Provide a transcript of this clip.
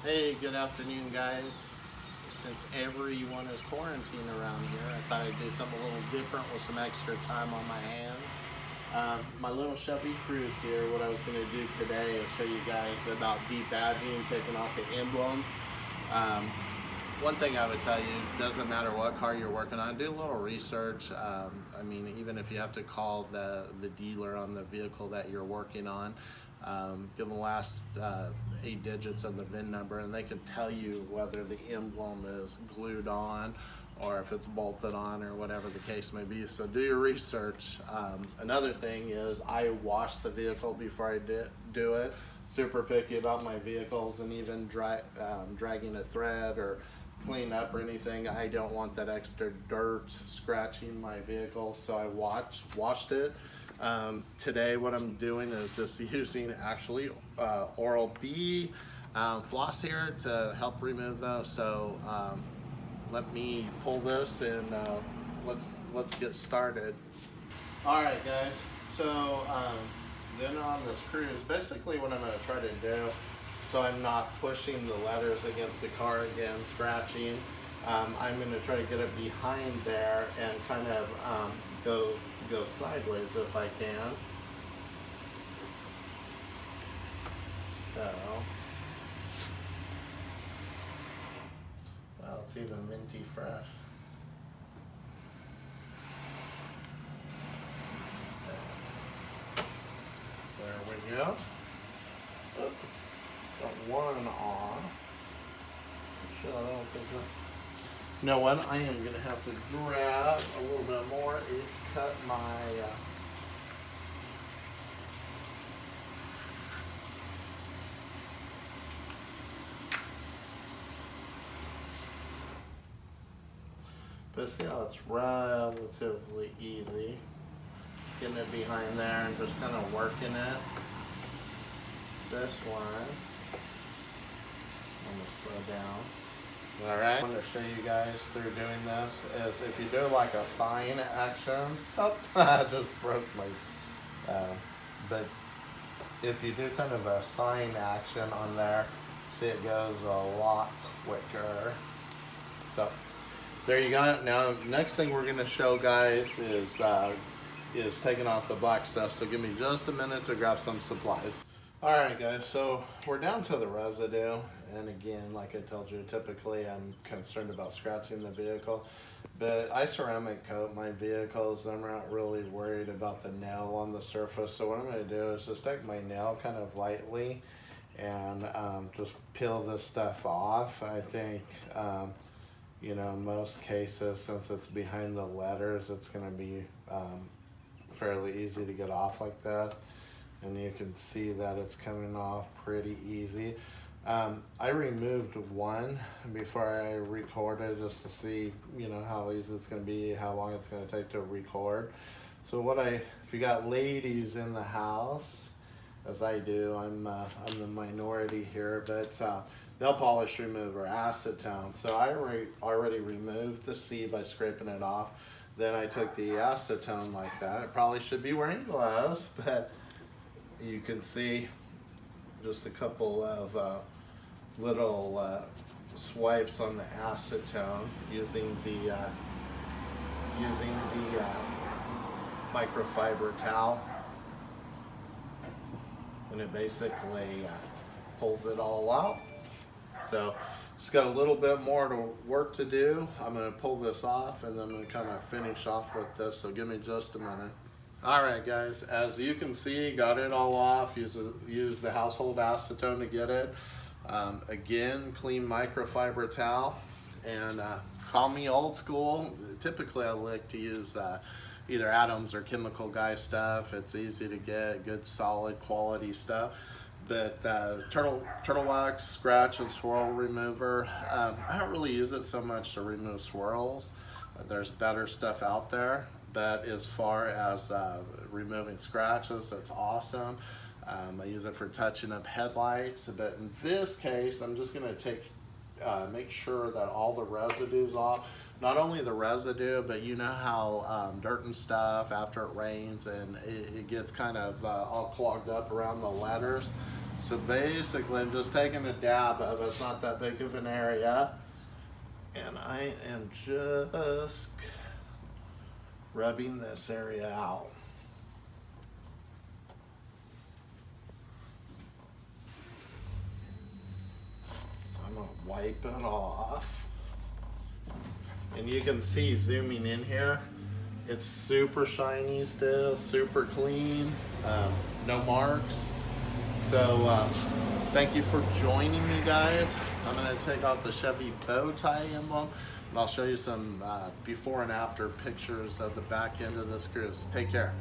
Hey, good afternoon, guys. Since everyone is quarantined around here, I thought I'd do something a little different with some extra time on my hands. My little Chevy Cruze here, what I was going to do today is show you guys about debadging, taking off the emblems. Um, One thing I would tell you, doesn't matter what car you're working on, do a little research. I mean, even if you have to call the dealer on the vehicle that you're working on, give them the last 8 digits of the VIN number and they can tell you whether the emblem is glued on or if it's bolted on or whatever the case may be. So do your research. Another thing is I wash the vehicle before I do it. Super picky about my vehicles, and even dragging a thread or clean up or anything, I don't want that extra dirt scratching my vehicle, so I washed it. Today what I'm doing is just using actually Oral-B floss here to help remove those. So let me pull this and let's get started. All right, guys, so then on this Cruze, basically what I'm going to try to do, so I'm not pushing the letters against the car again, scratching, I'm going to try to get it behind there and kind of go sideways if I can. So, well, it's even minty fresh. There we go. Oh, got one off. Shit, I don't think you know what? I am gonna have to grab a little bit more. It cut my but see how it's relatively easy getting it behind there and just kind of working it. This one, I'm gonna slow down. All right, I'm gonna show you guys through doing this is if you do like a sign action, oh, I just broke my, but if you do kind of a sign action on there, see it goes a lot quicker. So there you go. Now, next thing we're gonna show guys is taking off the black stuff. So give me just a minute to grab some supplies. All right, guys, so we're down to the residue. And again, like I told you, typically I'm concerned about scratching the vehicle, but I ceramic coat my vehicles. I'm not really worried about the nail on the surface. So what I'm gonna do is just take my nail kind of lightly and just peel this stuff off. I think, you know, in most cases, since it's behind the letters, it's gonna be fairly easy to get off like that. And you can see that it's coming off pretty easy. I removed one before I recorded just to see, you know, how easy it's going to be, how long it's going to take to record. So if you got ladies in the house, as I do, I'm the minority here, but nail polish remover, acetone. So I already removed the C by scraping it off. Then I took the acetone like that. I probably should be wearing gloves, but you can see just a couple of little swipes on the acetone using the microfiber towel, and it basically pulls it all out. So just got a little bit more to work to do. I'm going to pull this off and then I'm going to kind of finish off with this, so give me just a minute. Alright guys, as you can see, got it all off. Use the household acetone to get it. Again, clean microfiber towel. And call me old school. Typically I like to use either Adams or Chemical Guy stuff. It's easy to get, good solid quality stuff. But turtle wax, scratch and swirl remover, I don't really use it so much to remove swirls. There's better stuff out there. But as far as removing scratches, it's awesome. I use it for touching up headlights, but in this case, I'm just gonna make sure that all the residue's off. Not only the residue, but you know how dirt and stuff after it rains and it gets kind of all clogged up around the letters. So basically I'm just taking a dab of it. It's not that big of an area. And I am just rubbing this area out. So I'm gonna wipe it off. And you can see zooming in here, it's super shiny still, super clean, no marks. So thank you for joining me, guys. I'm gonna take off the Chevy bow tie emblem, and I'll show you some before and after pictures of the back end of this Cruze. Take care.